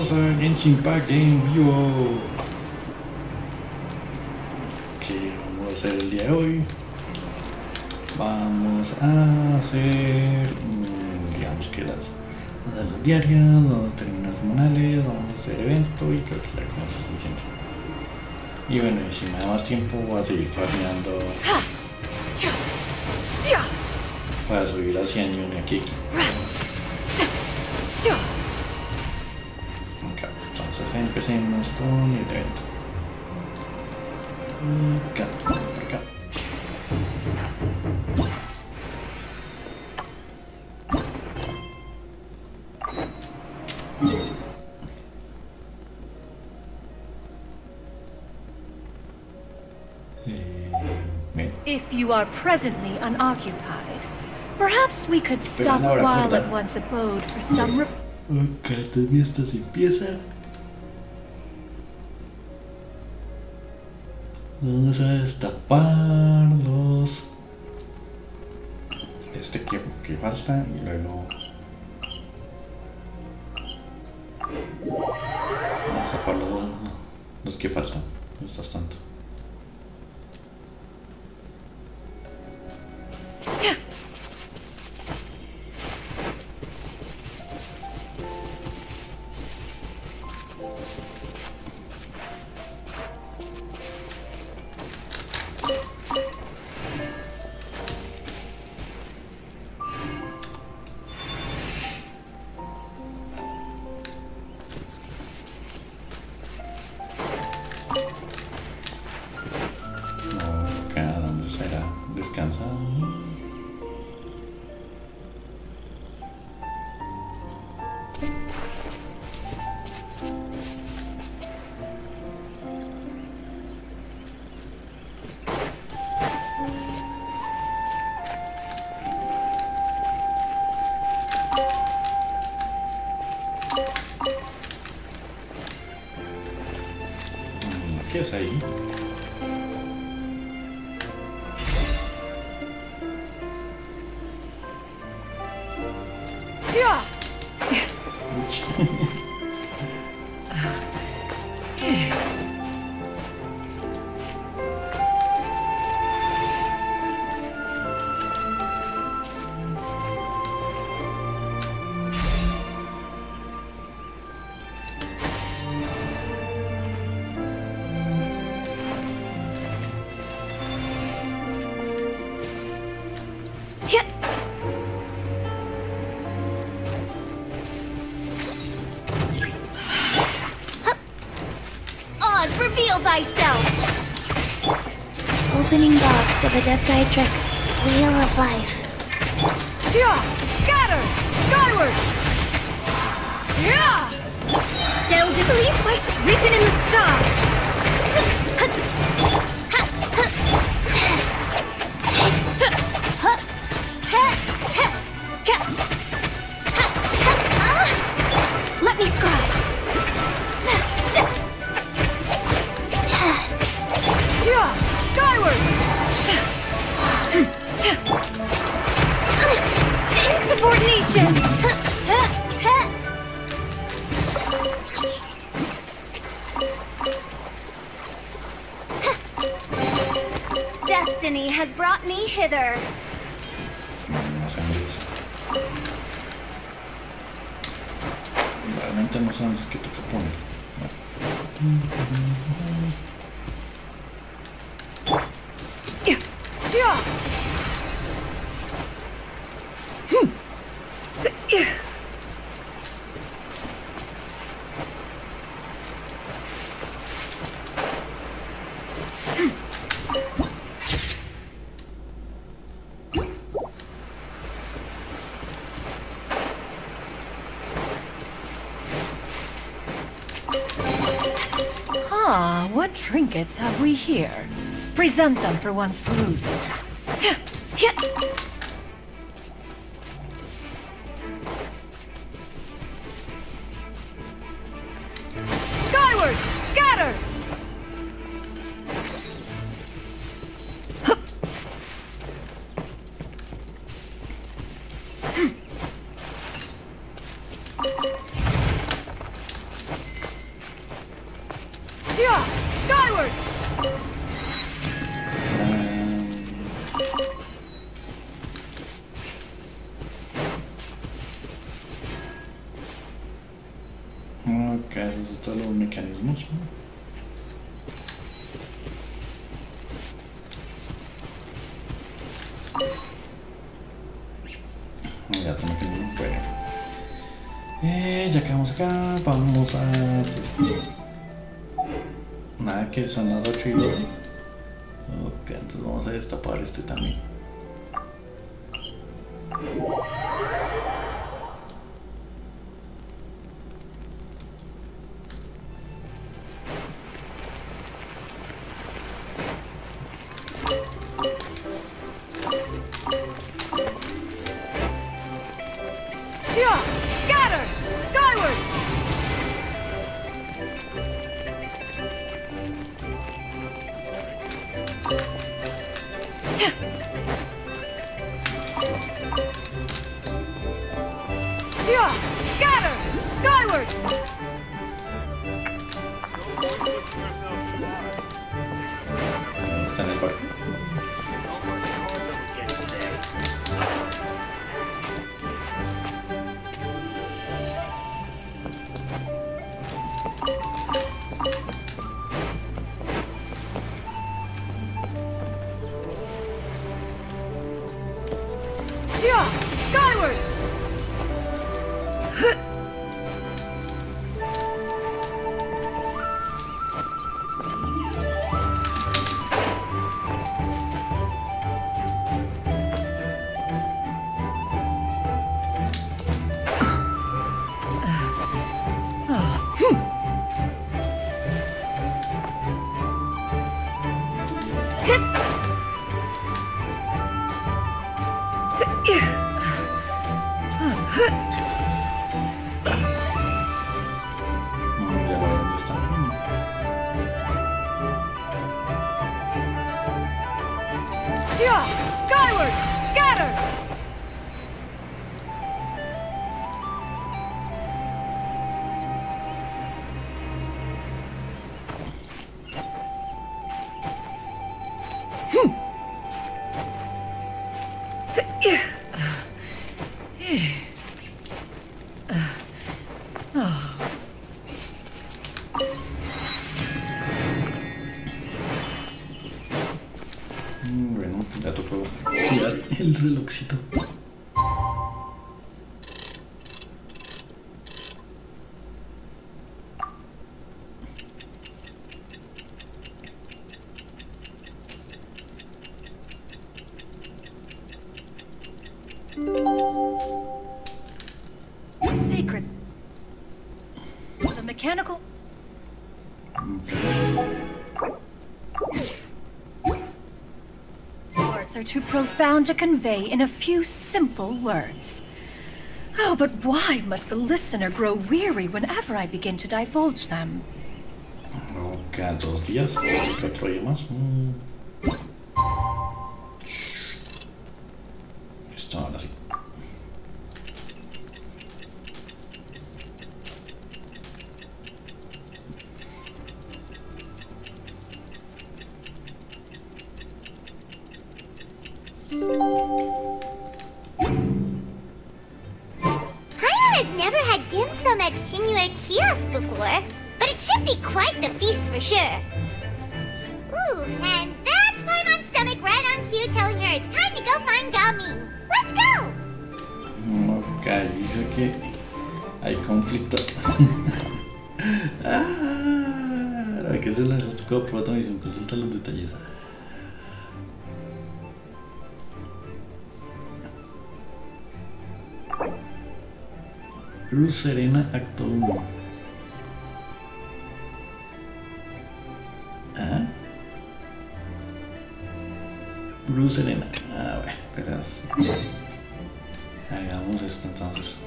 bienvenidos a Genshin Pack en vivo. ¿Qué vamos a hacer el día de hoy? Vamos a hacer, digamos que las diarias, vamos a terminar semanales, vamos a hacer evento y creo que ya con eso es suficiente. Y bueno, y si me da más tiempo voy a seguir farmeando para subir a Xianyun aquí. Entonces empecemos con el evento. Acá, por acá. If you are presently unoccupied, perhaps we could stop while at one's abode for some Ok, entonces mientras empieza, vamos a destapar los que falta y luego vamos a tapar los que faltan. Mientras tanto, descansa. ¿Qué es ahí? Reveal thyself! Opening box of Adeptitrix, Wheel of Life. Yeah! Scatter! Skyward! Yeah! Delve to believe what's written in the stars! Let me scribe! Yeah! Skyward! Insubordination! Destiny has brought me hither. Realmente no sabes qué toca poner. What trinkets have we here? Present them for one's perusal. Skyward! Scatter! Yeah, skyward. Ok, esos son todos los mecanismos. Ya tengo que ir. Bueno. Ya que vamos acá, vamos a... Nada, que son las 8 y 12. Ok, entonces vamos a destapar este también. Está en el barco. Skyward! Scatter! Bueno, ya tocó tirar el relojcito. Secrets. The mechanical. Words are too profound to convey in a few simple words. Oh, but why must the listener grow weary whenever I begin to divulge them? Cada 2 días, 4 días más. Listo, ahora sí. Has never had dim sum at Xianyun kiosk before, but it should be quite the feast for sure. Ooh, and that's Paimon's stomach right on cue telling her it's time to go find Gaming. Let's go! Ok, dice que hay conflicto. ¿A qué se les ha tocado probar misión? Consulta los detalles. Cruz Serena, acto 1. ¿Ah? Cruz Serena. Ah, bueno, pues hagamos esto entonces.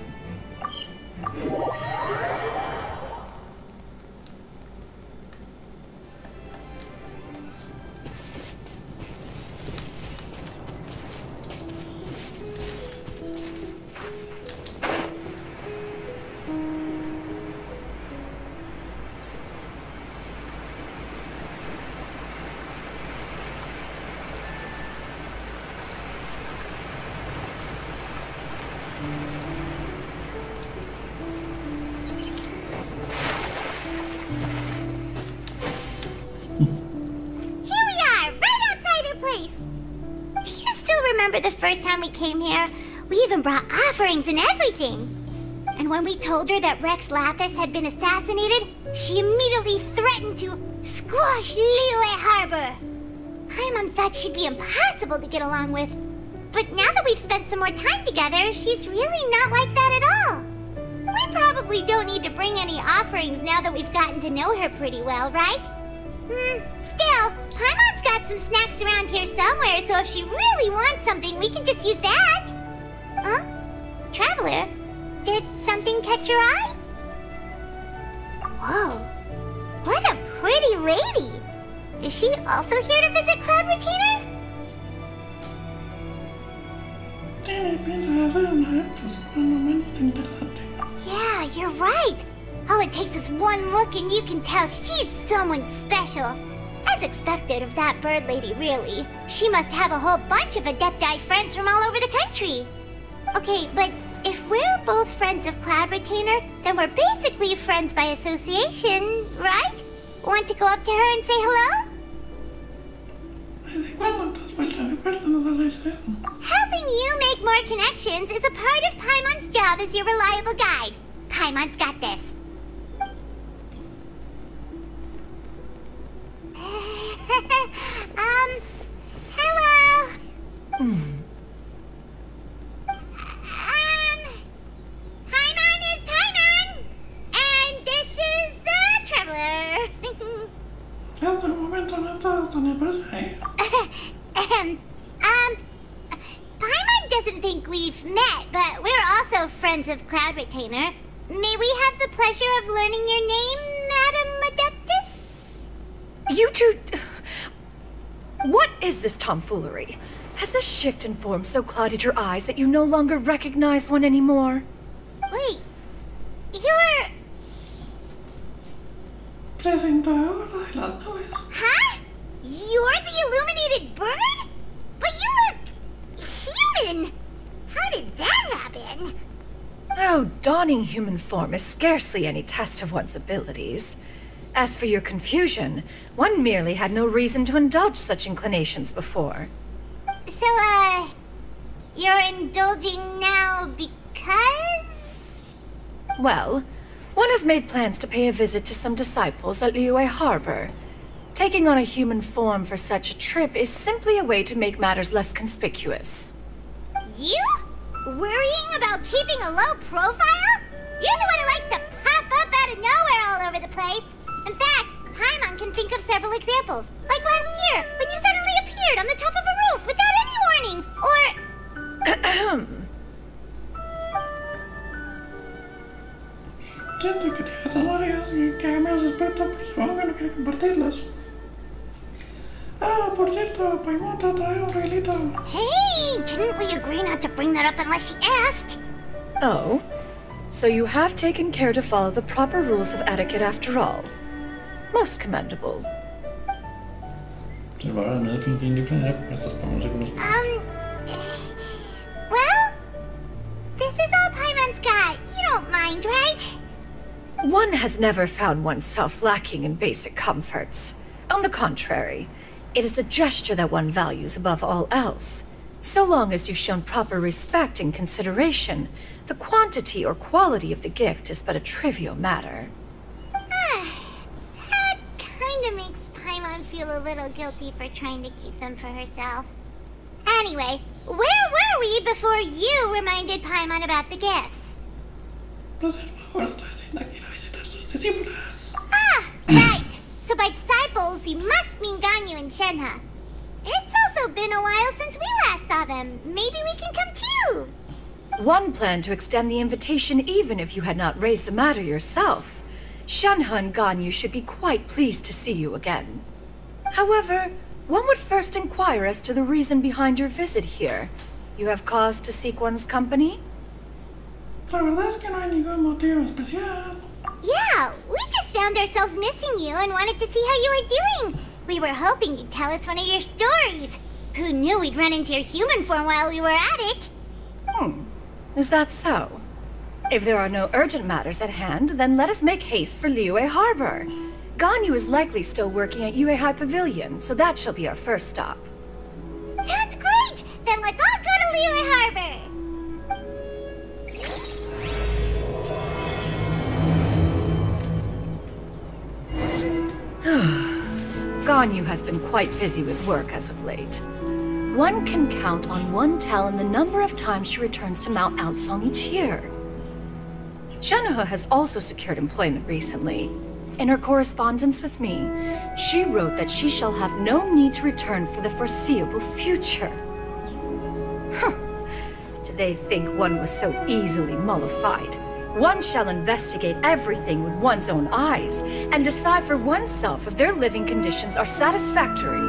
remember the first time we came here? We even brought offerings and everything. And when we told her that Rex Lapis had been assassinated, she immediately threatened to squash Liyue Harbor. Paimon thought she'd be impossible to get along with. But now that we've spent some more time together, she's really not like that at all. We probably don't need to bring any offerings now that we've gotten to know her pretty well, right? Still, Paimon's got some snacks around here somewhere, so if she really wants something, we can just use that. Huh? Traveler, did something catch your eye? Whoa, what a pretty lady! Is she also here to visit Cloud Retainer? Yeah, you're right. All it takes is one look and you can tell she's someone special. As expected of that bird lady, really. She must have a whole bunch of Adepti friends from all over the country. Okay, but if we're both friends of Cloud Retainer, then we're basically friends by association, right? Want to go up to her and say hello? Helping you make more connections is a part of Paimon's job as your reliable guide. Paimon's got this. Hello. Paimon is Paimon, and this is the Traveler. Hasta el momento no estás tan impresionado. Paimon doesn't think we've met, but we're also friends of Cloud Retainer. May we have the pleasure of learning your name, Madam Adeptus? You two... What is this tomfoolery? Has this shift in form so clouded your eyes that you no longer recognize one anymore? Wait, you're... Presentadora de las nubes. Huh? You're the illuminated bird? But you look... human! How did that happen? Oh, donning human form is scarcely any test of one's abilities. As for your confusion, one merely had no reason to indulge such inclinations before. So, you're indulging now because... Well, one has made plans to pay a visit to some disciples at Liyue Harbor. Taking on a human form for such a trip is simply a way to make matters less conspicuous. You? Worrying about keeping a low profile? You're the one who likes to pop up out of nowhere all over the place. In fact, Paimon can think of several examples. Like last year, when you suddenly appeared on the top of a roof without any warning. Or... Siento que tienes memorias que me has aspecto, pues supongo que no quiero compartirlas. Ah, por cierto, Paimon te trae un regalito. Hey, didn't we agree not to bring that up unless she asked? Oh? So you have taken care to follow the proper rules of etiquette after all. Most commendable. Well, this is all Paimon's got. You don't mind, right? One has never found oneself lacking in basic comforts. On the contrary, it is the gesture that one values above all else. So long as you've shown proper respect and consideration, the quantity or quality of the gift is but a trivial matter. That kinda makes Paimon feel a little guilty for trying to keep them for herself. Anyway, where were we before you reminded Paimon about the gifts? Ah, right. So by disciples, you must mean Ganyu and Shenhe. It's also been a while since we last saw them. Maybe we can come too. One planned to extend the invitation even if you had not raised the matter yourself. Shenhe and Ganyu should be quite pleased to see you again. However, one would first inquire as to the reason behind your visit here. You have cause to seek one's company? La verdad es que no hay ningún motivo especial. Yeah, we just found ourselves missing you and wanted to see how you were doing. We were hoping you'd tell us one of your stories. Who knew we'd run into your human form while we were at it? Is that so? If there are no urgent matters at hand, then let us make haste for Liyue Harbor. Ganyu is likely still working at Yuehai Pavilion, so that shall be our first stop. Sounds great! Then let's all go Ganyu has been quite busy with work as of late. One can count on one talon the number of times she returns to Mount Outsong each year. Xianyun has also secured employment recently. In her correspondence with me, she wrote that she shall have no need to return for the foreseeable future. Huh. Did they think one was so easily mollified? One shall investigate everything with one's own eyes and decide for oneself if their living conditions are satisfactory.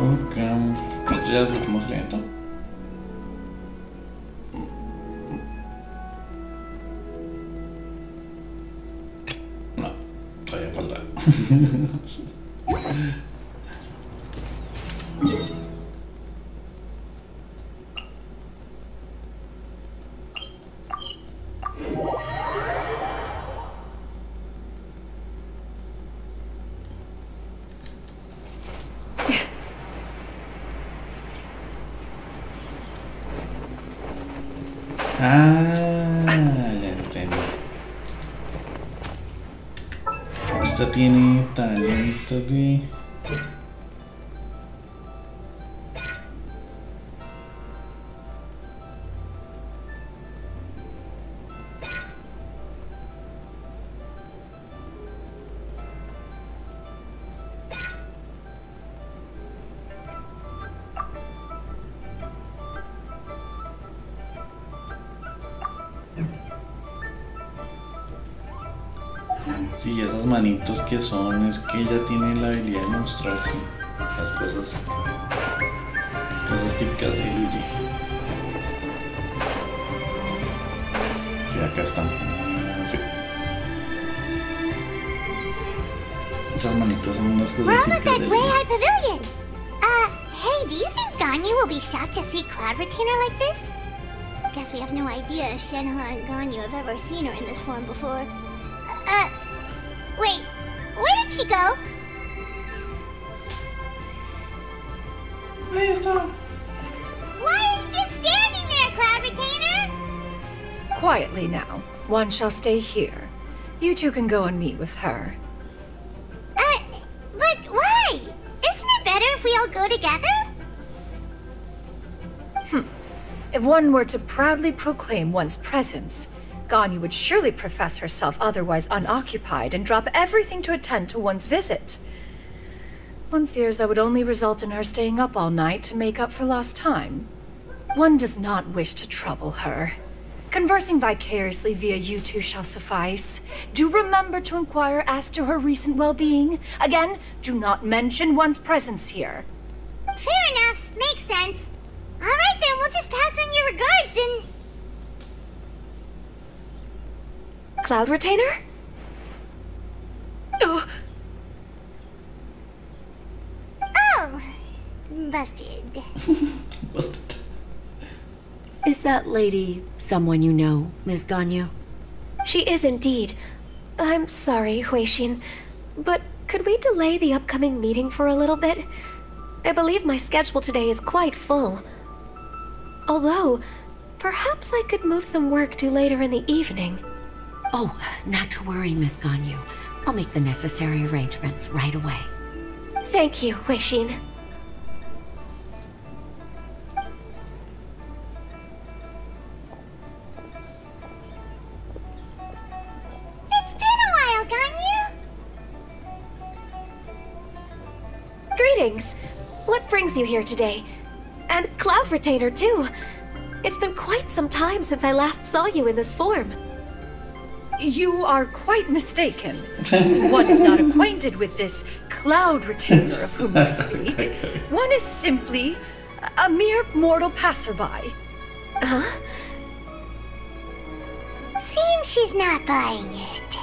Ok, pues ya lo hemos lento. No, todavía falta. Ya entendí. Esta tiene talento de... Sí, esas manitos que son, es que ella tiene la habilidad de mostrarse las cosas típicas de Luigi. Sí, acá están. Sí. Esas manitos son unas We're cosas almost típicas at de Way Luigi. High Pavilion. Hey, do you think Ganyu will be shocked to see Cloud Retainer like this? Guess we have no idea if Xianyun and Ganyu have ever seen her in this form before. Wait, where did she go? Ahí está. Why are you just standing there, Cloud Retainer? Quietly now. One shall stay here. You two can go and meet with her. But why? Isn't it better if we all go together? If one were to proudly proclaim one's presence, Ganyu would surely profess herself otherwise unoccupied and drop everything to attend to one's visit. One fears that would only result in her staying up all night to make up for lost time. One does not wish to trouble her. Conversing vicariously via you two shall suffice. Do remember to inquire as to her recent well-being. Again, do not mention one's presence here. Fair enough, makes sense. Alright then, we'll just pass on your regards and... Cloud Retainer? Oh. Oh, busted. Busted. Is that lady someone you know, Ms. Ganyu? She is indeed. I'm sorry, Huixin, but could we delay the upcoming meeting for a little bit? I believe my schedule today is quite full. Although, perhaps I could move some work to later in the evening. Oh, not to worry, Ms. Ganyu. I'll make the necessary arrangements right away. Thank you, Huixin. It's been a while, Ganyu. Greetings. What brings you here today? And Cloud Retainer, too. It's been quite some time since I last saw you in this form. You are quite mistaken. One is not acquainted with this Cloud Retainer of whom you speak. One is simply a mere mortal passerby. Huh? Seems she's not buying it.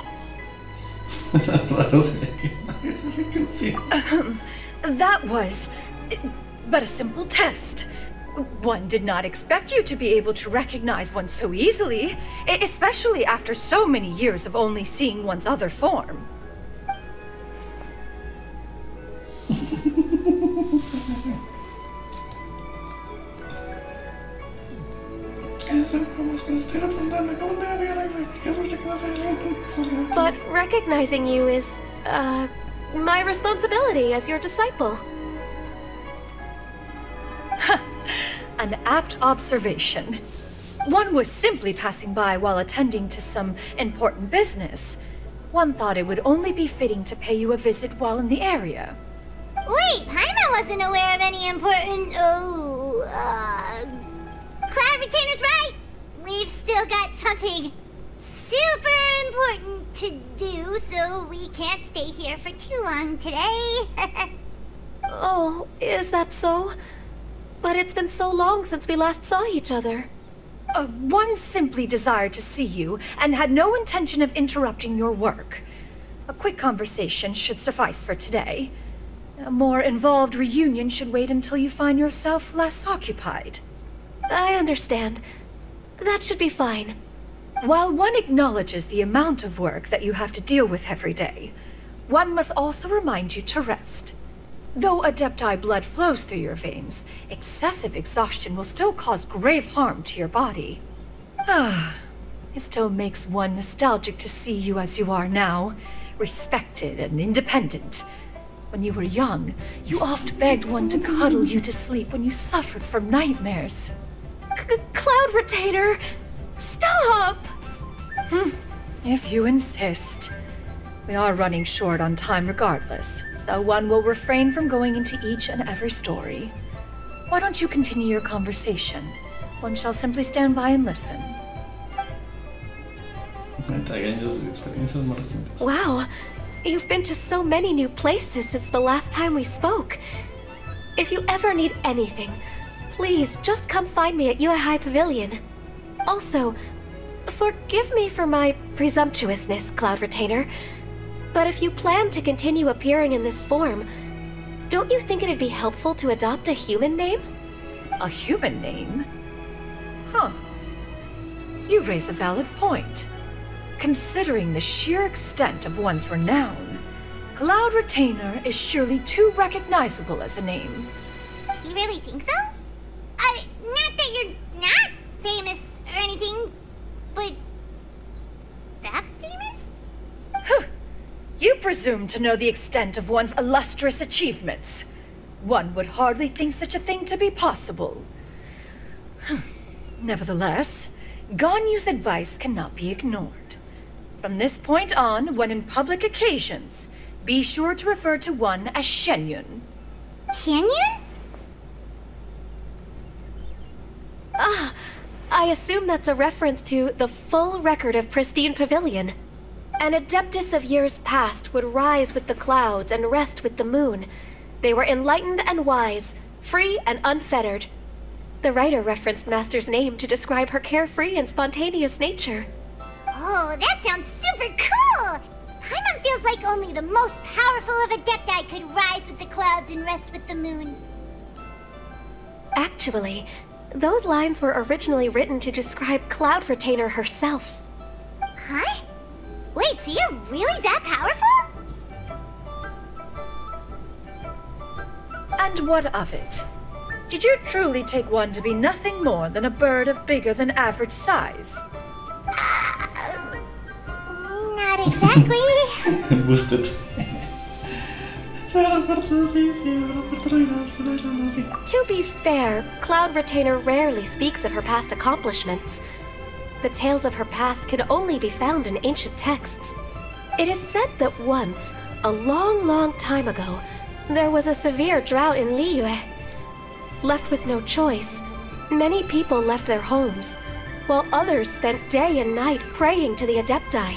That was but a simple test. One did not expect you to be able to recognize one so easily, especially after so many years of only seeing one's other form. But recognizing you is, my responsibility as your disciple. An apt observation. One was simply passing by while attending to some important business. One thought it would only be fitting to pay you a visit while in the area. Wait, Paimon wasn't aware of any important... Cloud Retainer's right! We've still got something super important to do, so we can't stay here for too long today. Oh, is that so? But it's been so long since we last saw each other. One simply desired to see you and had no intention of interrupting your work. A quick conversation should suffice for today. A more involved reunion should wait until you find yourself less occupied. I understand. That should be fine. While one acknowledges the amount of work that you have to deal with every day, one must also remind you to rest. Though Adepti blood flows through your veins, excessive exhaustion will still cause grave harm to your body. It still makes one nostalgic to see you as you are now, respected and independent. When you were young, you oft begged one to cuddle you to sleep when you suffered from nightmares. Cloud Retainer! Stop! If you insist. We are running short on time regardless, so one will refrain from going into each and every story. Why don't you continue your conversation? One shall simply stand by and listen. Wow, you've been to so many new places since the last time we spoke. If you ever need anything, please just come find me at Uehai Pavilion. Also, forgive me for my presumptuousness, Cloud Retainer, but if you plan to continue appearing in this form, don't you think it'd be helpful to adopt a human name? A human name? Huh. You raise a valid point. Considering the sheer extent of one's renown, Cloud Retainer is surely too recognizable as a name. You really think so? Not that you're not famous or anything, but that famous? You presume to know the extent of one's illustrious achievements. One would hardly think such a thing to be possible. Nevertheless, Ganyu's advice cannot be ignored. From this point on, when in public occasions, be sure to refer to one as Xianyun. Xianyun? I assume that's a reference to the full record of Pristine Pavilion. An Adeptus of years past would rise with the clouds and rest with the moon. They were enlightened and wise, free and unfettered. The writer referenced Master's name to describe her carefree and spontaneous nature. Oh, that sounds super cool! Paimon feels like only the most powerful of Adepti could rise with the clouds and rest with the moon. Actually, those lines were originally written to describe Cloud Retainer herself. Huh? Wait, so you're really that powerful? And what of it? Did you truly take one to be nothing more than a bird of bigger than average size? Not exactly. Boosted. To be fair, Cloud Retainer rarely speaks of her past accomplishments. The tales of her past can only be found in ancient texts. It is said that once, a long, long time ago, there was a severe drought in Liyue. Left with no choice, many people left their homes, while others spent day and night praying to the Adepti.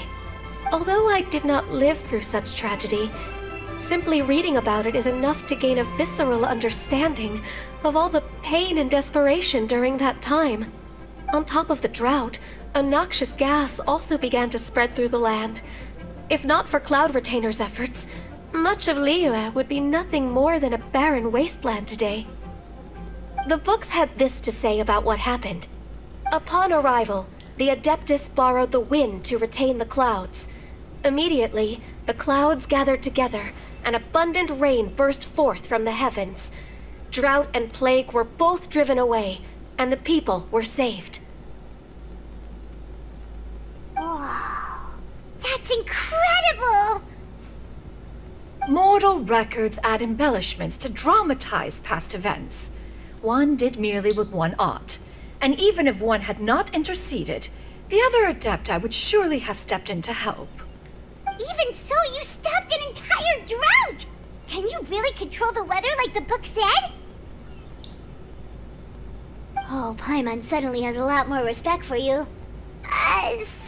Although I did not live through such tragedy, simply reading about it is enough to gain a visceral understanding of all the pain and desperation during that time. On top of the drought, a noxious gas also began to spread through the land. If not for Cloud Retainer's efforts, much of Liyue would be nothing more than a barren wasteland today. The books had this to say about what happened. Upon arrival, the Adeptus borrowed the wind to retain the clouds. Immediately, the clouds gathered together, and abundant rain burst forth from the heavens. Drought and plague were both driven away, and the people were saved. Wow. That's incredible! Mortal records add embellishments to dramatize past events. One did merely what one ought, and even if one had not interceded, the other Adepti would surely have stepped in to help. Even so, you stopped an entire drought! Can you really control the weather like the book said? Oh, Paimon suddenly has a lot more respect for you.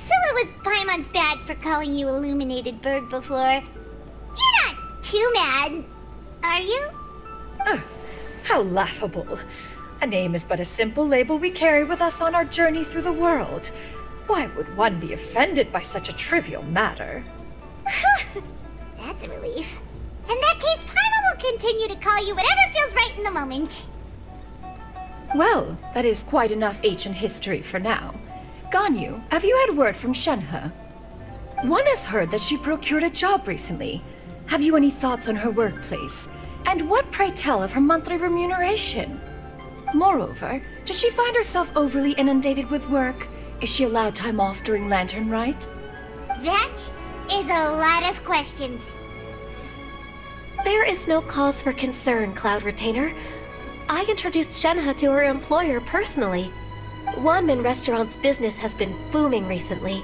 So it was Paimon's bad for calling you Illuminated Bird before. You're not too mad, are you? How laughable. A name is but a simple label we carry with us on our journey through the world. Why would one be offended by such a trivial matter? That's a relief. In that case, Paimon will continue to call you whatever feels right in the moment. Well, that is quite enough ancient history for now. Ganyu, have you had word from Shenhe? One has heard that she procured a job recently. Have you any thoughts on her workplace? And what, pray tell, of her monthly remuneration? Moreover, does she find herself overly inundated with work? Is she allowed time off during Lantern Rite? That is a lot of questions. There is no cause for concern, Cloud Retainer. I introduced Shenhe to her employer personally. Wanmin Restaurant's business has been booming recently.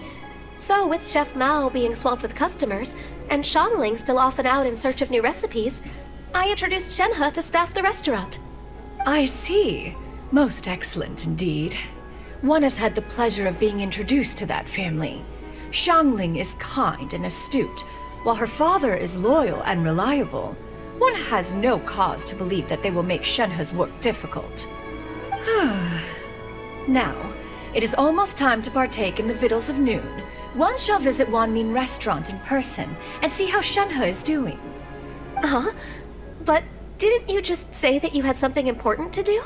So with Chef Mao being swamped with customers, and Shangling still off and out in search of new recipes, I introduced Shenhe to staff the restaurant. I see. Most excellent indeed. One has had the pleasure of being introduced to that family. Shangling is kind and astute, while her father is loyal and reliable. One has no cause to believe that they will make Shenhe's work difficult. Now, it is almost time to partake in the victuals of noon. One shall visit Wanmin Restaurant in person and see how Shenhe is doing. Huh? But didn't you just say that you had something important to do?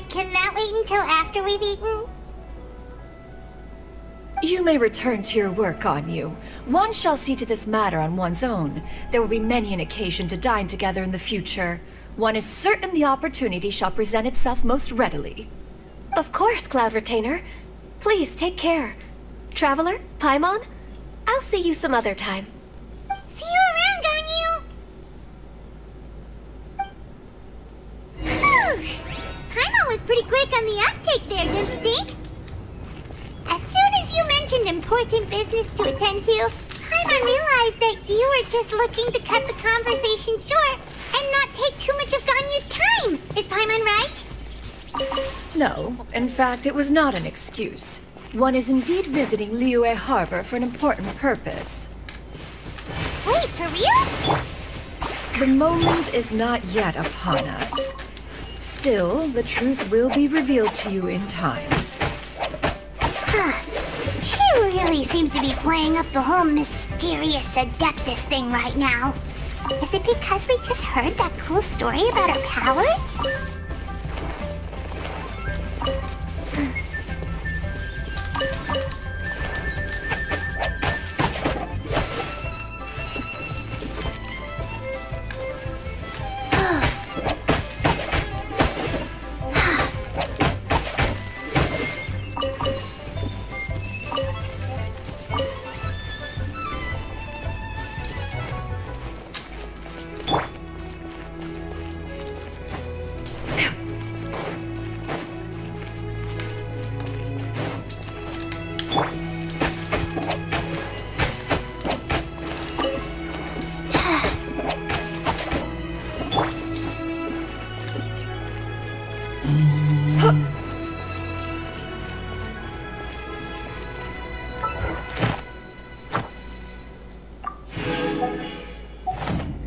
Can that wait until after we've eaten? You may return to your work, Ganyu. One shall see to this matter on one's own. There will be many an occasion to dine together in the future. One is certain the opportunity shall present itself most readily. Of course, Cloud Retainer. Please take care. Traveler, Paimon, I'll see you some other time. See you around, Ganyu! Whew! Paimon was pretty quick on the uptake there, don't you think? As soon as you mentioned important business to attend to, Paimon realized that you were just looking to cut the conversation short and not take too much of Ganyu's time. Is Paimon right? No, in fact, it was not an excuse. One is indeed visiting Liyue Harbor for an important purpose. Wait, for real? The moment is not yet upon us. Still, the truth will be revealed to you in time. She really seems to be playing up the whole mysterious Adeptus thing right now. Is it because we just heard that cool story about her powers?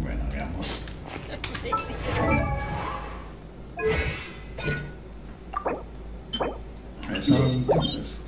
Bueno, veamos. Eso, entonces.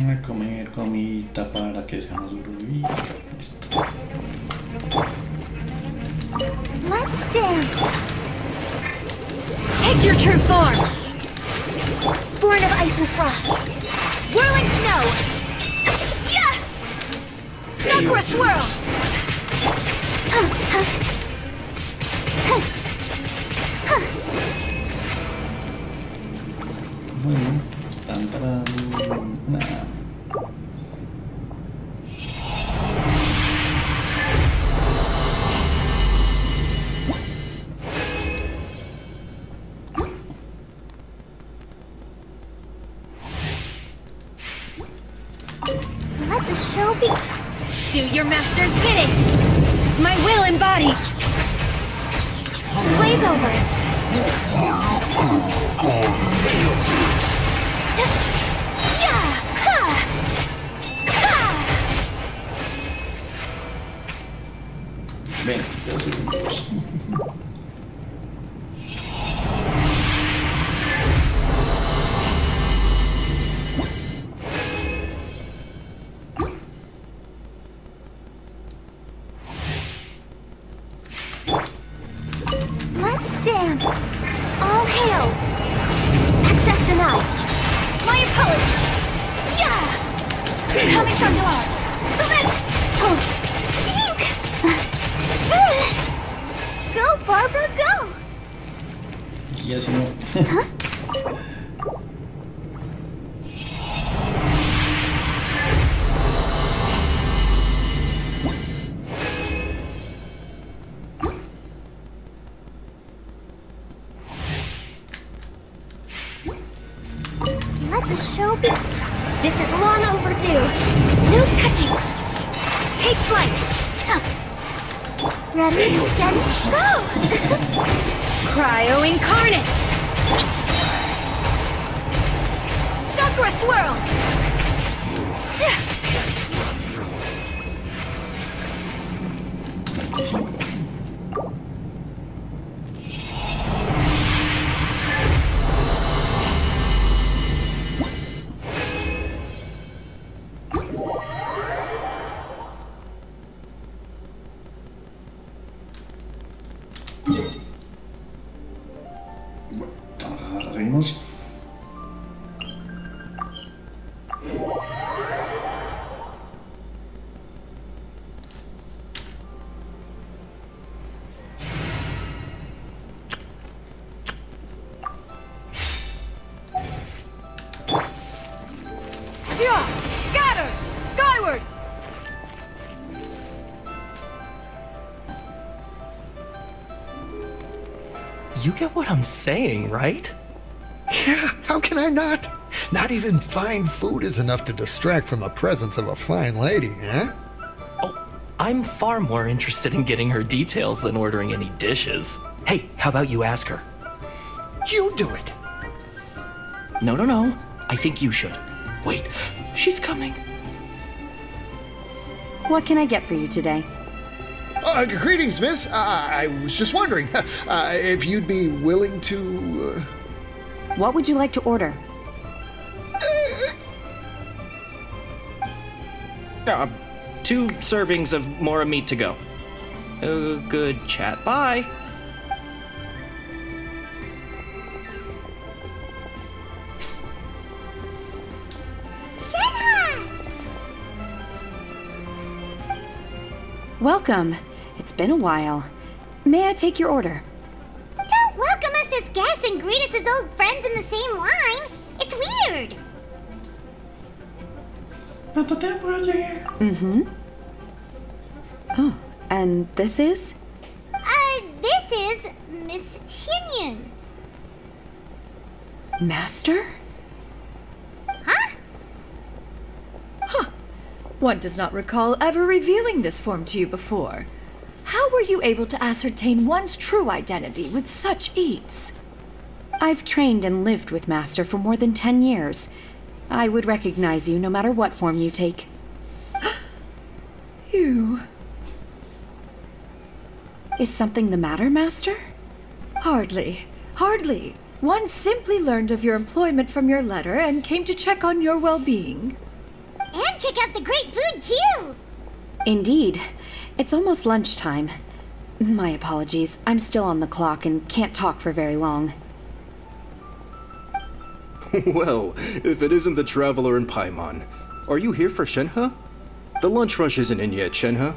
A comer comidita para que sea más duro y listo. Let's dance. Take your true form! Born of ice and frost. Whirling snow! Yeah! Sakura swirl! Bueno, tan tan. Nada. Let the show be. Do your master's bidding! My will embody! Blaze over. Yeah! Ha! Ha! 20 segundos. Let's dance. All hail. Access denied. My apologies! Yeah! Coming from the art! Submit! Go, Barbara, go! Y así no. Let the show be. This is long overdue. No touching. Take flight! Ready, steady, go! Cryo incarnate! Sakura swirl! Entonces ahora seguimos. Yeah! Scatter! Skyward! You get what I'm saying, right? Yeah, how can I not? Not even fine food is enough to distract from the presence of a fine lady, eh? Oh, I'm far more interested in getting her details than ordering any dishes. Hey, how about you ask her? You do it! No. I think you should. Wait, she's coming. What can I get for you today? Greetings, miss. I was just wondering if you'd be willing to... What would you like to order? 2 servings of more meat to go. Good chat. Bye. Shenha! Welcome. It's been a while. May I take your order? Don't welcome us as guests and greet us as old friends in the same line. It's weird. ¿Cuánto tiempo ya llegué? Oh, and this is? This is Miss Xianyun. Master? Huh? One does not recall ever revealing this form to you before. How were you able to ascertain one's true identity with such ease? I've trained and lived with Master for more than 10 years. I would recognize you no matter what form you take. You... Is something the matter, Master? Hardly. One simply learned of your employment from your letter and came to check on your well-being. And check out the great food, too! Indeed. It's almost lunchtime. My apologies. I'm still on the clock and can't talk for very long. Well, if it isn't the Traveler in Paimon, are you here for Shenhe? The lunch rush isn't in yet, Shenhe.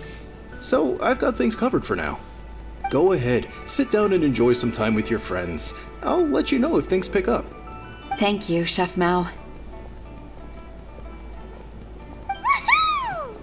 So I've got things covered for now. Go ahead, sit down and enjoy some time with your friends. I'll let you know if things pick up. Thank you, Chef Mao. Woohoo!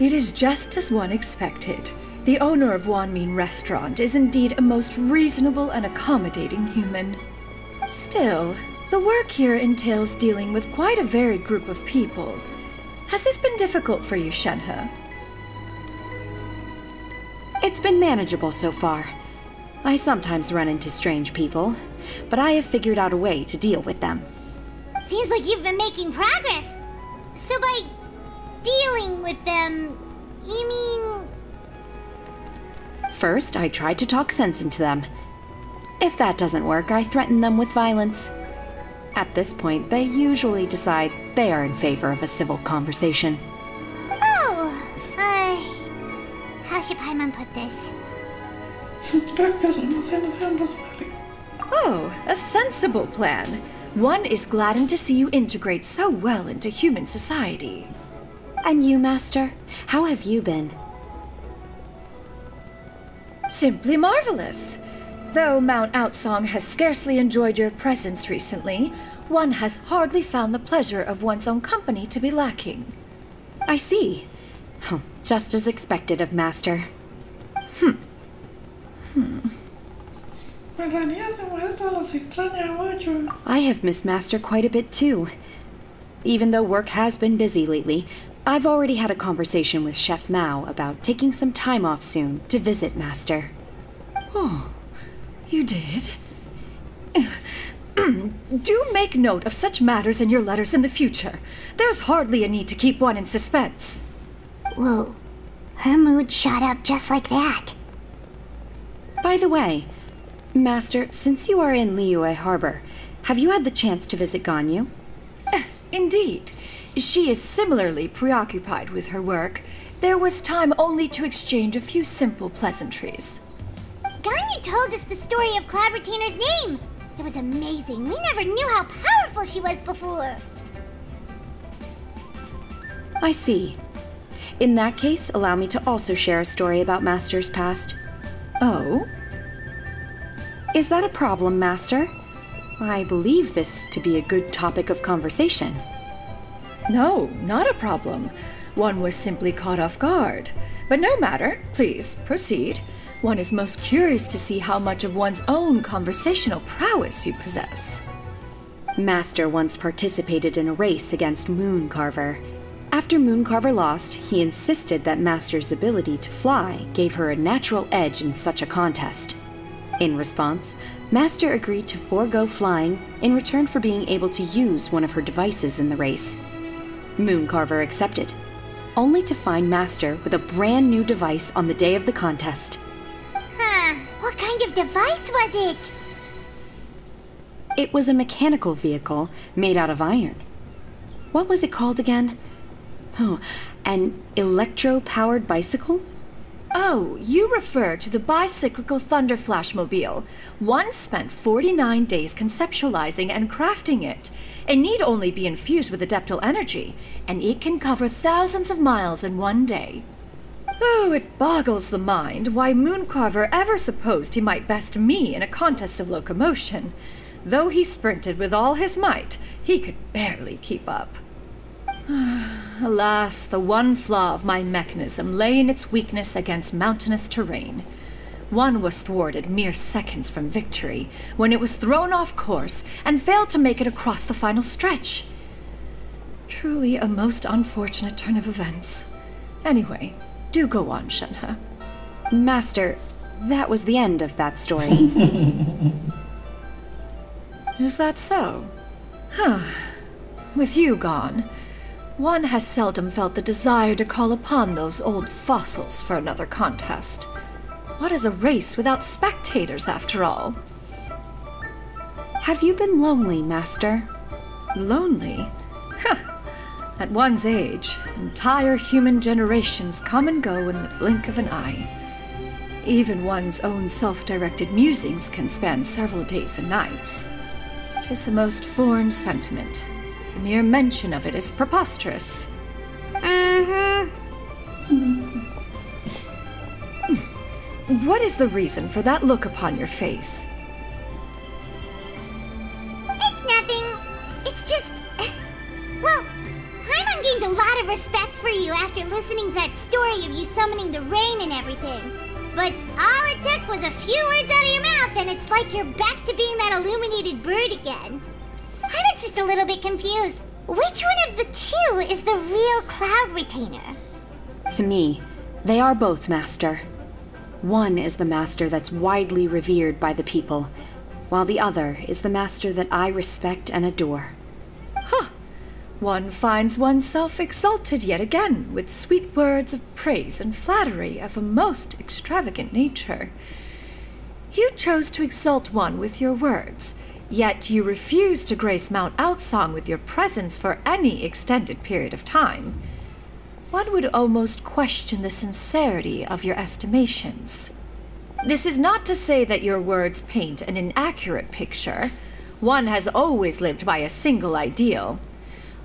It is just as one expected. The owner of Wanmin Restaurant is indeed a most reasonable and accommodating human. Still, the work here entails dealing with quite a varied group of people. Has this been difficult for you, Shenhe? It's been manageable so far. I sometimes run into strange people, but I have figured out a way to deal with them. Seems like you've been making progress. So by dealing with them, you mean... First, I tried to talk sense into them. If that doesn't work, I threaten them with violence. At this point, they usually decide they are in favor of a civil conversation. Oh, how should Paimon put this? Oh, a sensible plan. One is gladdened to see you integrate so well into human society. And you, Master? How have you been? Simply marvelous. Though Mount Outsong has scarcely enjoyed your presence recently, one has hardly found the pleasure of one's own company to be lacking. I see. Just as expected of Master. I have missed Master quite a bit too. Even though work has been busy lately, I've already had a conversation with Chef Mao about taking some time off soon to visit Master. Oh, you did? Do make note of such matters in your letters in the future. There's hardly a need to keep one in suspense. Whoa, her mood shot up just like that. By the way, Master, since you are in Liyue Harbor, have you had the chance to visit Ganyu? Indeed. She is similarly preoccupied with her work. There was time only to exchange a few simple pleasantries. Ganyu told us the story of Cloud Retainer's name. It was amazing. We never knew how powerful she was before. I see. In that case, allow me to also share a story about Master's past. Oh? Is that a problem, Master? I believe this to be a good topic of conversation. No, not a problem. One was simply caught off guard. But no matter. Please, proceed. One is most curious to see how much of one's own conversational prowess you possess. Master once participated in a race against Mooncarver. After Mooncarver lost, he insisted that Master's ability to fly gave her a natural edge in such a contest. In response, Master agreed to forego flying in return for being able to use one of her devices in the race. Mooncarver accepted, only to find Master with a brand new device on the day of the contest. Huh, what kind of device was it? It was a mechanical vehicle made out of iron. What was it called again? Oh, an electro-powered bicycle? Oh, you refer to the bicyclical Thunder Flashmobile. One spent 49 days conceptualizing and crafting it. It need only be infused with adeptal energy, and it can cover thousands of miles in one day. Oh, it boggles the mind why Mooncarver ever supposed he might best me in a contest of locomotion. Though he sprinted with all his might, he could barely keep up. Alas, the one flaw of my mechanism lay in its weakness against mountainous terrain. One was thwarted mere seconds from victory, when it was thrown off course and failed to make it across the final stretch. Truly a most unfortunate turn of events. Anyway, do go on, Shenhe. Master, that was the end of that story. Is that so? With you gone, one has seldom felt the desire to call upon those old fossils for another contest. What is a race without spectators, after all? Have you been lonely, Master? Lonely? At one's age, entire human generations come and go in the blink of an eye. Even one's own self-directed musings can span several days and nights. 'Tis a most foreign sentiment. The mere mention of it is preposterous. What is the reason for that look upon your face? It's nothing. It's just... Well, Paimon gained a lot of respect for you after listening to that story of you summoning the rain and everything. But all it took was a few words out of your mouth and it's like you're back to being that illuminated bird again. Paimon's just a little bit confused. Which one of the two is the real cloud retainer? To me, they are both, Master. One is the master that's widely revered by the people, while the other is the master that I respect and adore. One finds oneself exalted yet again with sweet words of praise and flattery of a most extravagant nature. You chose to exalt one with your words, yet you refuse to grace Mount Outsong with your presence for any extended period of time. One would almost question the sincerity of your estimations. This is not to say that your words paint an inaccurate picture. One has always lived by a single ideal.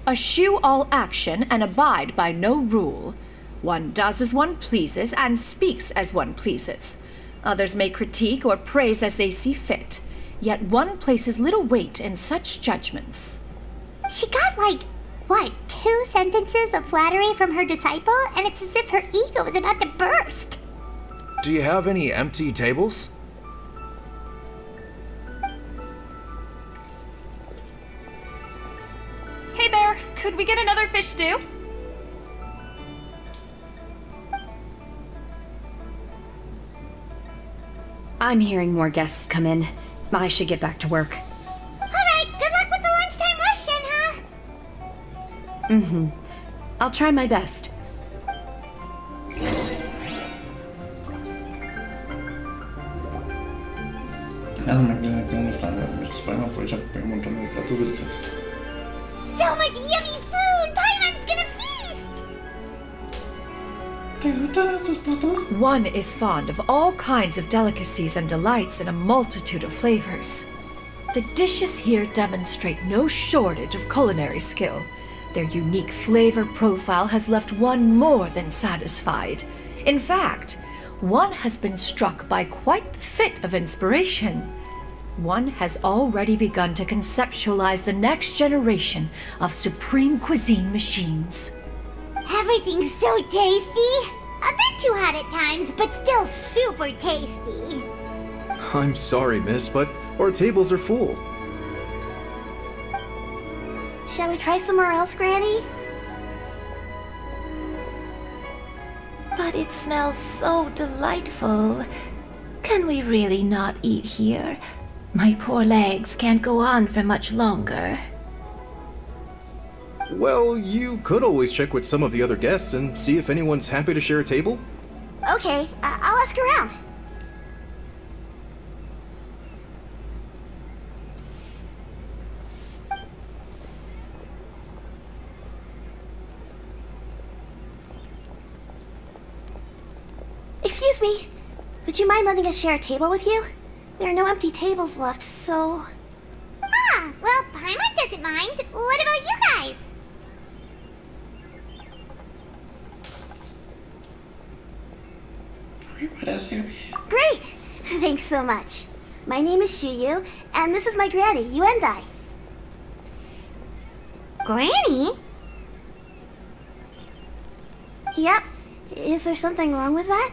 Eschew all action and abide by no rule. One does as one pleases and speaks as one pleases. Others may critique or praise as they see fit, yet one places little weight in such judgments. She got like, what, 2 sentences of flattery from her disciple, and it's as if her ego is about to burst. Do you have any empty tables? Hey there, could we get another fish stew? I'm hearing more guests come in. I should get back to work. Alright, good luck with the lunchtime rush, Shenhe. I'll try my best. Las máquinas que están listas para aprovechar un montón de platos deliciosos. So much yummy food! Paimon's gonna feast! ¿Te gustan estos platos? One is fond of all kinds of delicacies and delights in a multitude of flavors. The dishes here demonstrate no shortage of culinary skill. Their unique flavor profile has left one more than satisfied. In fact, one has been struck by quite the fit of inspiration. One has already begun to conceptualize the next generation of supreme cuisine machines. Everything's so tasty! A bit too hot at times, but still super tasty. I'm sorry, miss, but our tables are full. Shall we try somewhere else, Granny? But it smells so delightful. Can we really not eat here? My poor legs can't go on for much longer. Well, you could always check with some of the other guests and see if anyone's happy to share a table. Okay, I'll ask around. Excuse me. Would you mind letting us share a table with you? There are no empty tables left, so... Ah, well, Paimon doesn't mind. What about you guys? Great! Thanks so much. My name is Xianyun, and this is my granny, Yuendai. Granny? Yep. Is there something wrong with that?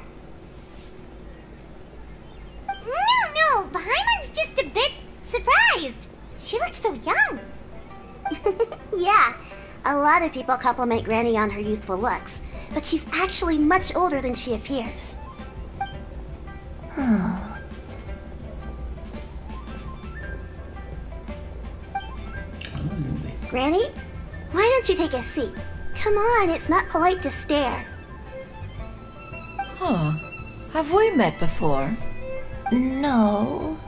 No, Paimon's just a bit surprised. She looks so young. Yeah, a lot of people compliment Granny on her youthful looks, but she's actually much older than she appears. Granny, why don't you take a seat? Come on, it's not polite to stare. Huh. Have we met before? No.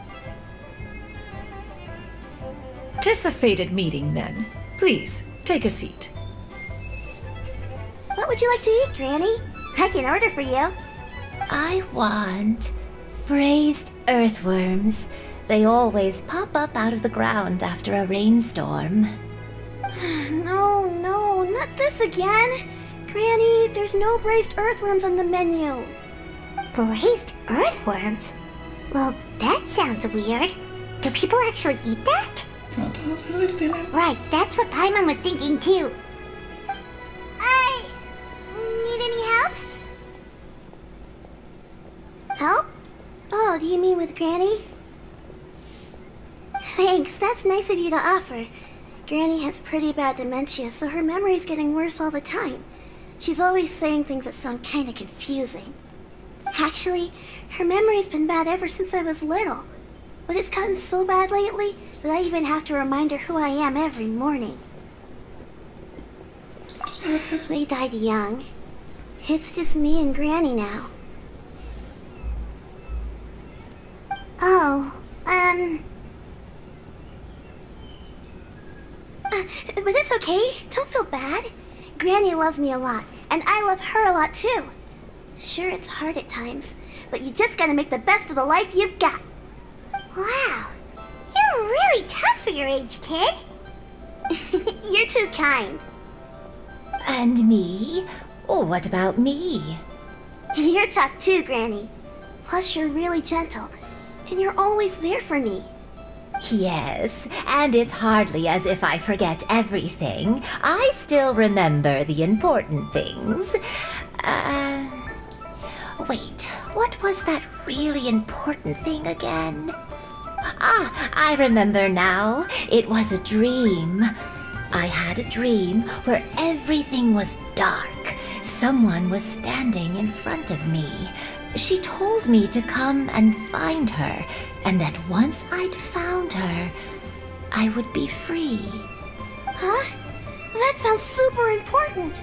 'Tis a fated meeting, then. Please, take a seat. What would you like to eat, Granny? I can order for you. I want braised earthworms. They always pop up out of the ground after a rainstorm. No, not this again. Granny, there's no braised earthworms on the menu. Braised earthworms? Well, that sounds weird. Do people actually eat that? Right, that's what Paimon was thinking too. Need any help? Help? Oh, do you mean with Granny? Thanks, that's nice of you to offer. Granny has pretty bad dementia, so her memory's getting worse all the time. She's always saying things that sound kinda confusing. Actually, her memory's been bad ever since I was little. But it's gotten so bad lately that I even have to remind her who I am every morning. They died young. It's just me and Granny now. Oh, but it's okay. Don't feel bad. Granny loves me a lot, and I love her a lot too. Sure, it's hard at times, but you just gotta make the best of the life you've got. Wow, you're really tough for your age, kid. You're too kind. And me? Oh, what about me? You're tough too, Granny. Plus, you're really gentle, and you're always there for me. Yes, and it's hardly as if I forget everything. I still remember the important things. Wait, what was that really important thing again? Ah, I remember now. It was a dream. I had a dream where everything was dark. Someone was standing in front of me. She told me to come and find her, and that once I'd found her, I would be free. Huh? That sounds super important.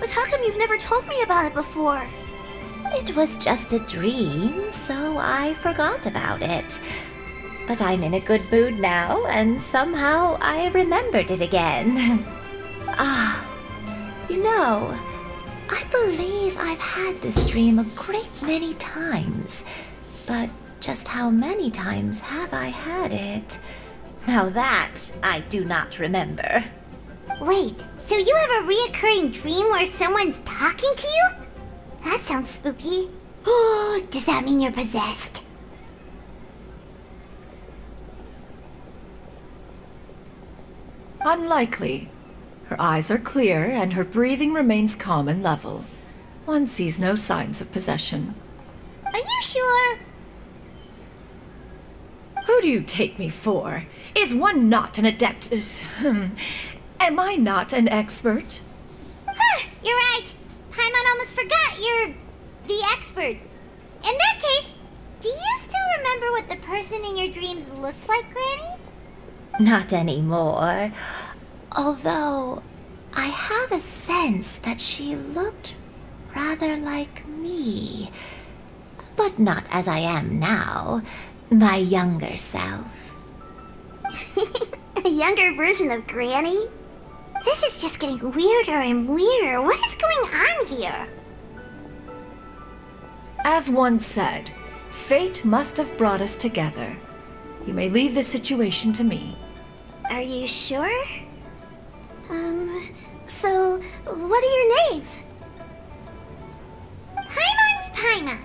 But how come you've never told me about it before? It was just a dream, so I forgot about it. But I'm in a good mood now, and somehow I remembered it again. You know, I believe I've had this dream a great many times. But just how many times have I had it? Now that I do not remember. Wait, so you have a reoccurring dream where someone's talking to you? That sounds spooky. Oh, does that mean you're possessed? Unlikely. Her eyes are clear and her breathing remains calm and level. One sees no signs of possession. Are you sure? Who do you take me for? Is one not an adept? Am I not an expert? Huh, you're right. Paimon almost forgot you're the expert. In that case, do you still remember what the person in your dreams looked like, Granny? Not anymore. Although, I have a sense that she looked rather like me. But not as I am now. My younger self. A younger version of Granny? This is just getting weirder and weirder. What is going on here? As one said, fate must have brought us together. You may leave the situation to me. Are you sure? So, what are your names? Paimon's Paimon.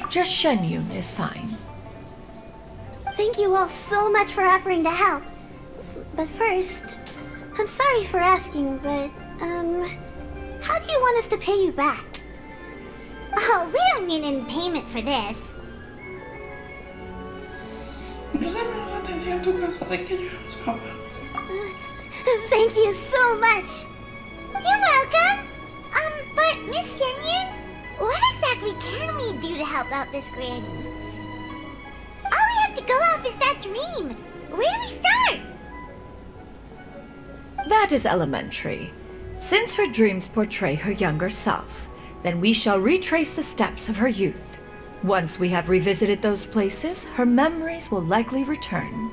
Just Xianyun is fine. Thank you all so much for offering to help. But first, I'm sorry for asking, but, how do you want us to pay you back? Oh, we don't need any payment for this. Thank you so much. You're welcome. But Miss Xianyun, what exactly can we do to help out this Granny? All we have to go off is that dream. Where do we start? That is elementary. Since her dreams portray her younger self, then we shall retrace the steps of her youth. Once we have revisited those places, her memories will likely return.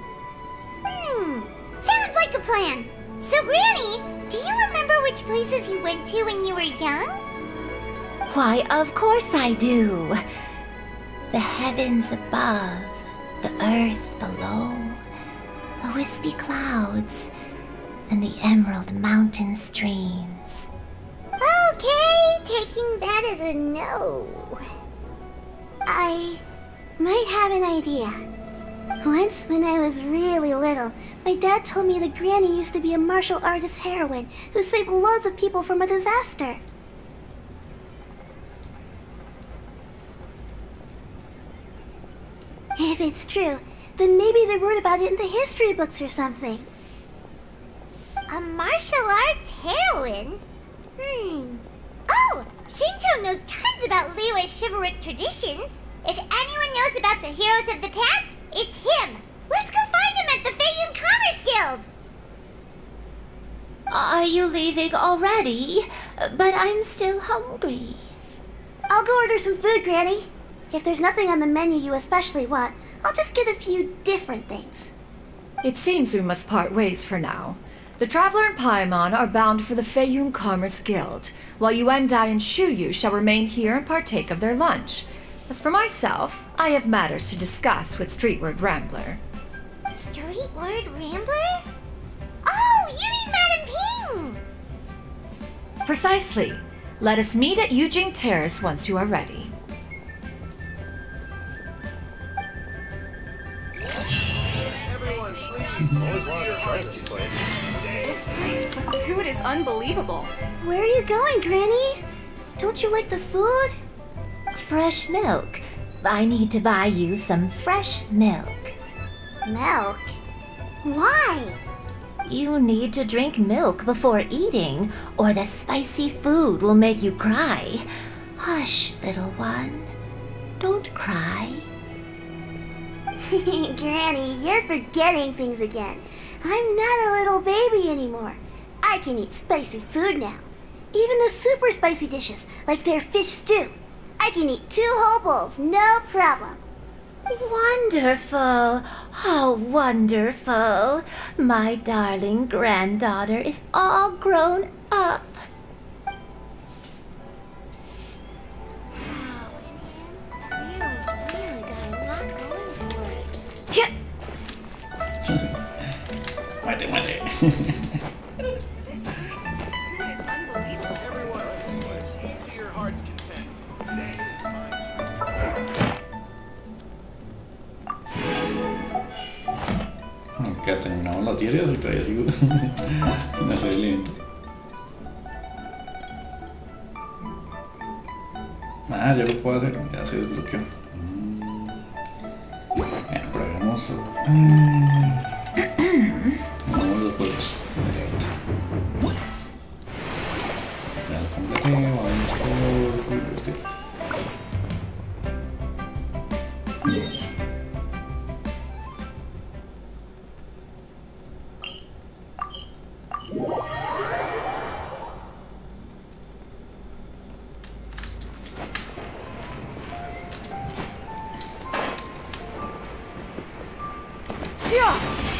Sounds like a plan. So, Granny, do you remember which places you went to when you were young? Why, of course I do. The heavens above, the earth below, the wispy clouds, and the emerald mountain streams. Okay, taking that as a no. I might have an idea. Once, when I was really little, my dad told me that Granny used to be a martial artist heroine who saved loads of people from a disaster. If it's true, then maybe they wrote about it in the history books or something. A martial arts heroine? Oh, Shinto knows tons about Liyue's chivalric traditions. If anyone knows about the heroes of the past, it's him. Let's go find him at the Feiyun Commerce Guild. Are you leaving already? But I'm still hungry. I'll go order some food, Granny. If there's nothing on the menu you especially want, I'll just get a few different things. It seems we must part ways for now. The Traveler and Paimon are bound for the Feiyun Commerce Guild, while Yuendai and Shuyu shall remain here and partake of their lunch. As for myself, I have matters to discuss with Streetward Rambler. Streetward Rambler? Oh, you mean Madame Ping! Precisely. Let us meet at Yujing Terrace once you are ready. Everyone, please. Always wanted to try this place. The food is unbelievable. Where are you going, Granny? Don't you like the food? Fresh milk. I need to buy you some fresh milk. Milk? Why? You need to drink milk before eating, or the spicy food will make you cry. Hush, little one. Don't cry. Granny, you're forgetting things again. I'm not a little baby anymore. I can eat spicy food now. Even the super spicy dishes, like their fish stew. I can eat 2 whole bowls, no problem. Wonderful. Oh, wonderful. My darling granddaughter is all grown up. Mate. Que terminamos las diarias y todavía sigo sin hacer el evento. Ah, ya lo puedo hacer, ya se desbloqueó. Bueno, pero hagamos los juegos del evento. Ya lo completé, vamos por este.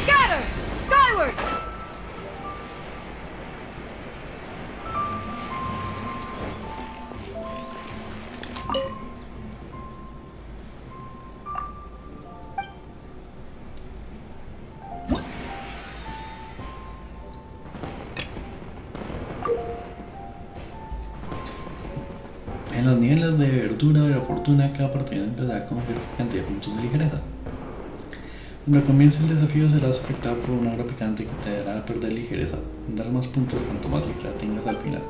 Scatter! Skyward! En los niveles de verdura de la fortuna, cada participante da con cierta cantidad de puntos de ligereza. Cuando comience el desafío serás afectado por una hora picante que te hará perder ligereza. Dar más puntos cuanto más ligera tengas al final.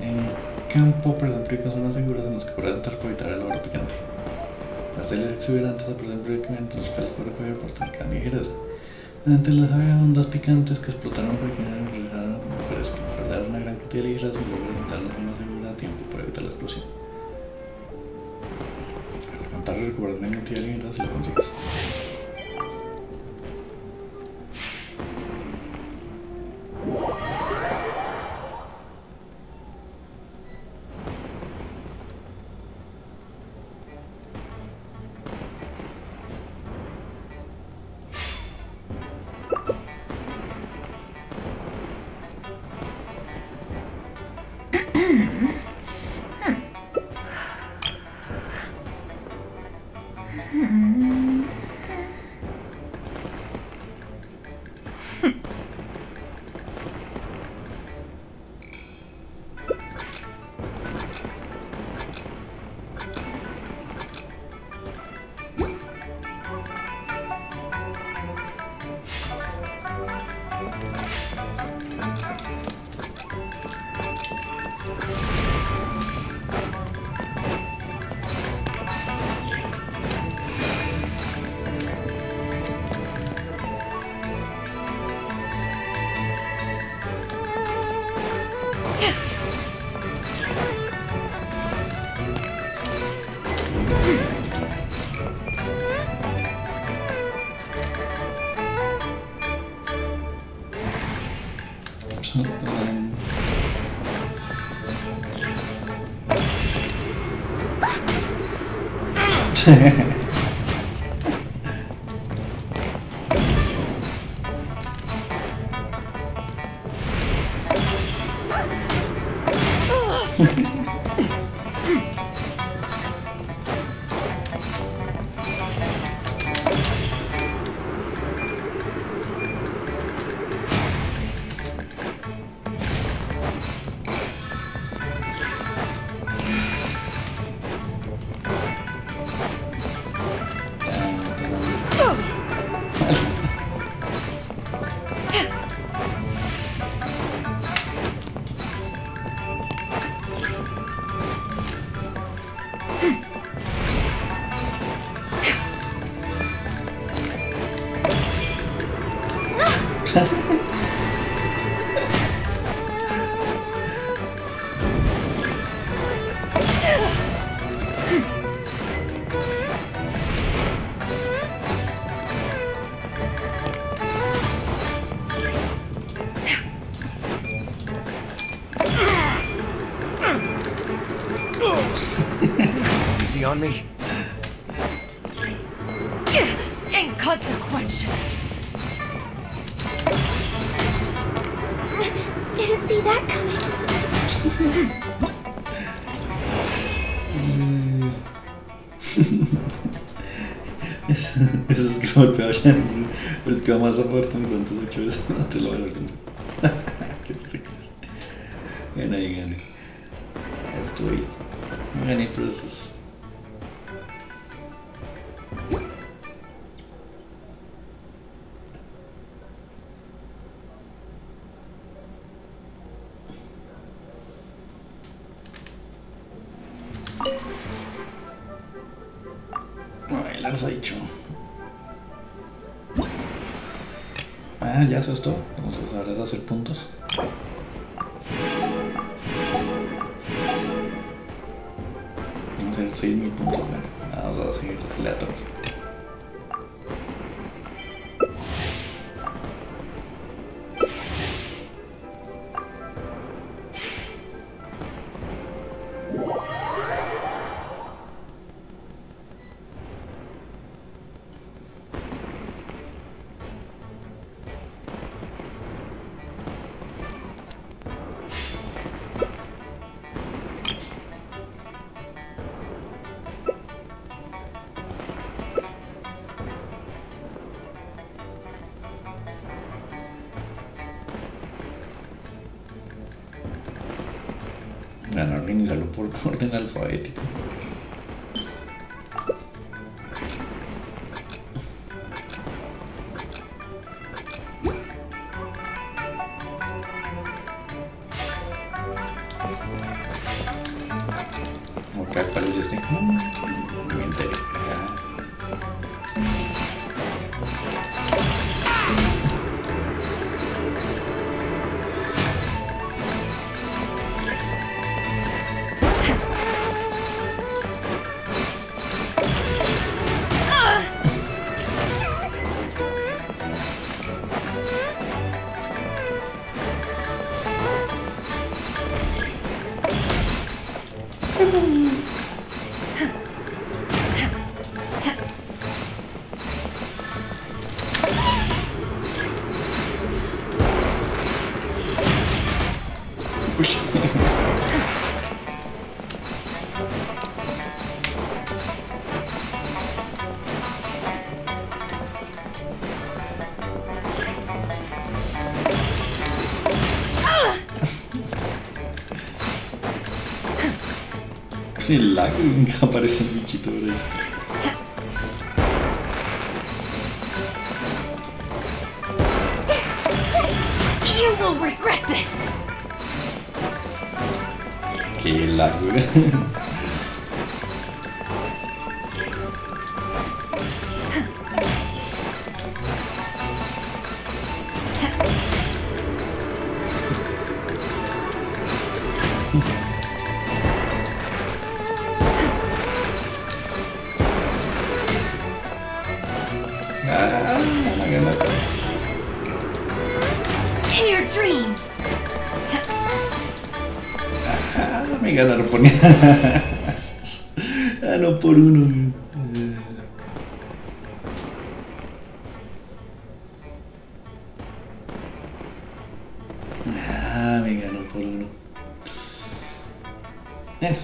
En campo, por ejemplo, con zonas seguras en las que podrás entrar para evitar el hora picante. Pasteles exuberantes a por ejemplo en los cuales puedes recoger por tener ligereza. Ante las ondas picantes que explotaron por perder una gran cantidad de ligereza y luego aumentar la zona segura a tiempo para evitar la explosión. Para contar y recuperar una cantidad de ligereza si lo consigues. Easy on me. Inconsequential. Didn't see that coming. Eso es que golpea más a Porto en cuanto se echó eso. No te lo voy a contar. Qué espectaculares. Bueno, ahí gané. Estoy. Gané procesos. Ay, las ha dicho. Ah, ya eso es todo. Entonces ahora es hacer puntos. Vamos a hacer 6.000 puntos. Bueno, vamos a seguir aleatorio. Van a organizarlo por orden alfabético. Ok, ¿cuál es este? Me enteré. El lag, aparece un bichito por ahí. You will regret this. Qué lag, In your dreams. Me ganaron por ah, no por uno. Ah, me ganó por uno. Bueno.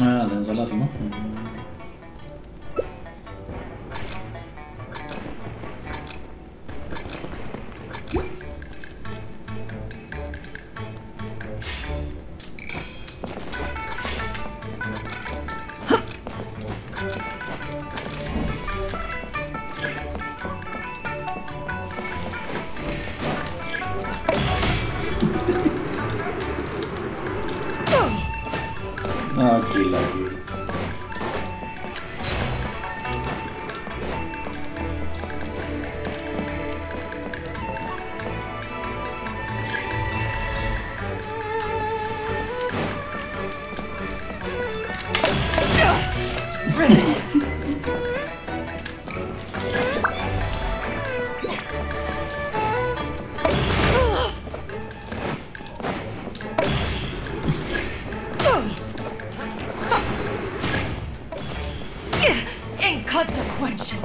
Ah, ascenso a la cima. Ah, qué largo. Inconsequential.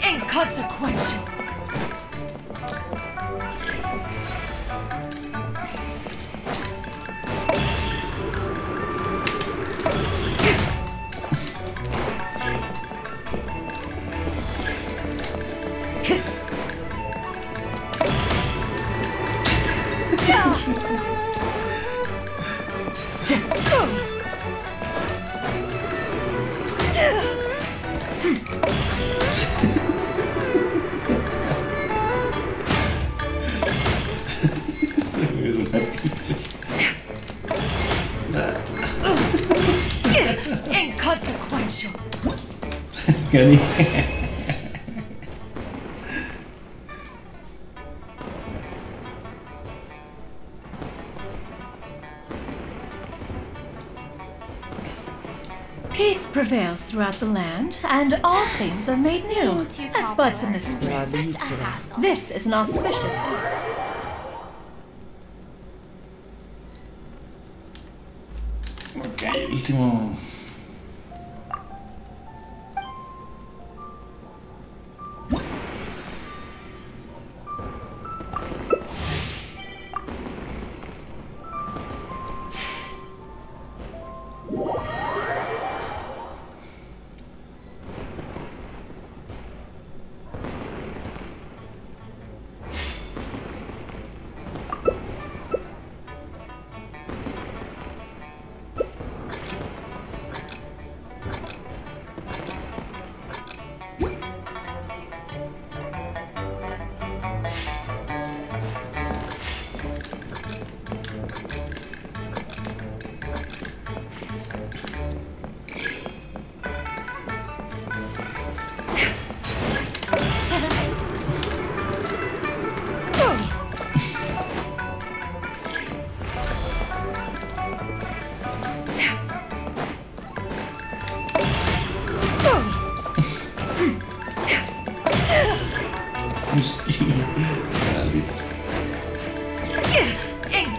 Inconsequential. Inconsequential. Gané. Peace prevails throughout the land, and all things are made new, as buds in the spring. This is an auspicious Ok, el último.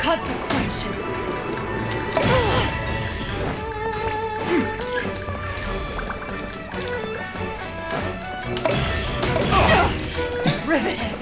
Inconsequential. Riveting.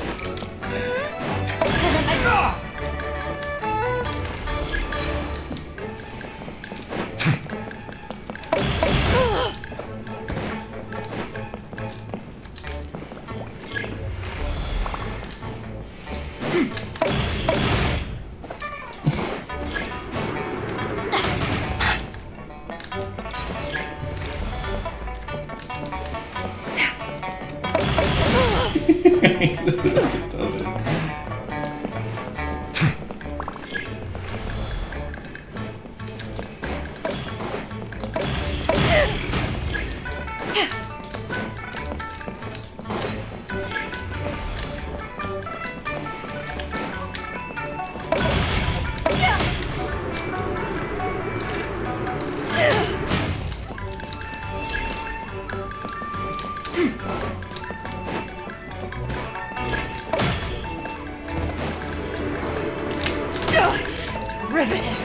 Riveting.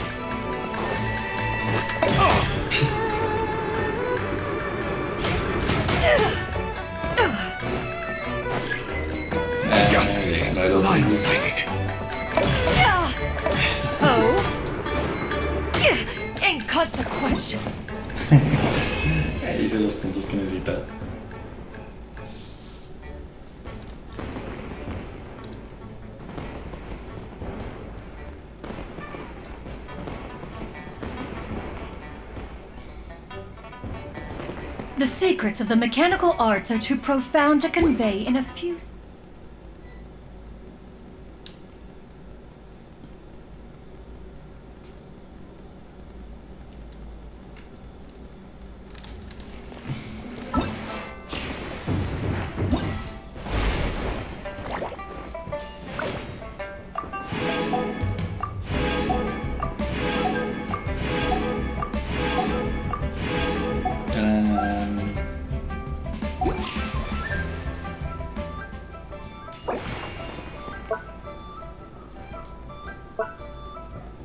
Justice blindsided. Oh. Inconsequential. Hice los puntos que necesitaba. The secrets of the mechanical arts are too profound to convey in a few...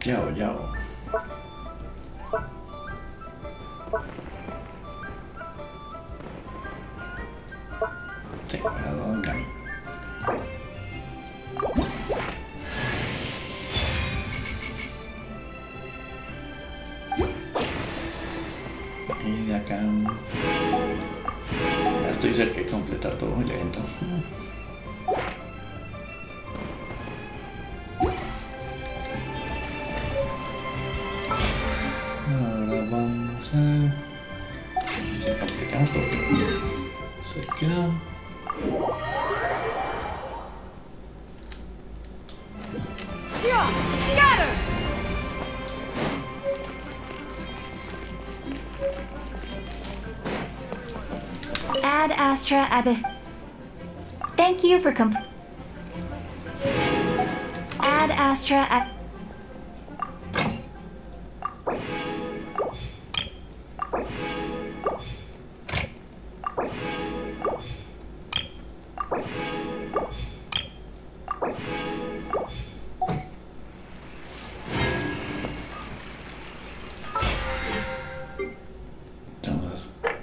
Yao, yao. Sí, me ha dado un gano. Y de acá ya estoy cerca de completar todo el evento. Ahora vamos a... Si completamos todo. Cerca. Ad Astra Abyss. Thank you for Ad Astra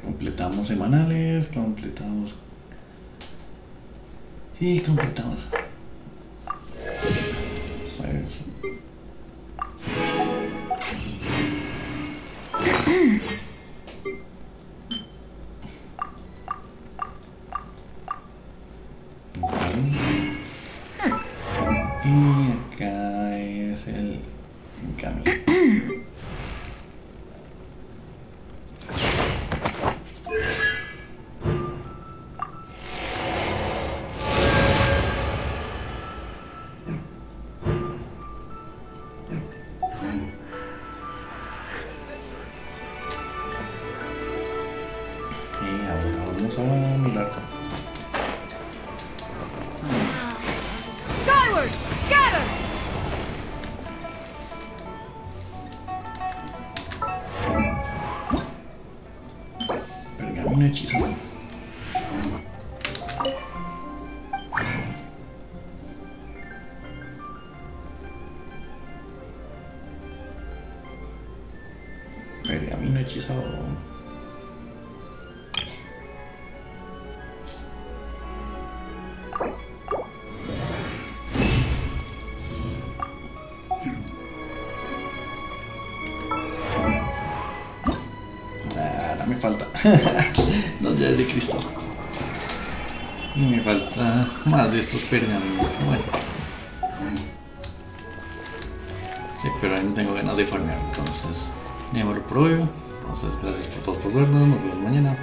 Completamos semanales, completamos y completamos. Pues... y acá es el camino. Vamos a mirar. Skyward! Scatter! Pergamino hechizo. un hechizo. No me falta. Los llaves de cristal. Y me falta más de estos pergaminos. Bueno. Sí, pero ahí no tengo ganas de farmear, entonces déjame lo pruebo. Entonces, gracias por todos por vernos, nos vemos mañana.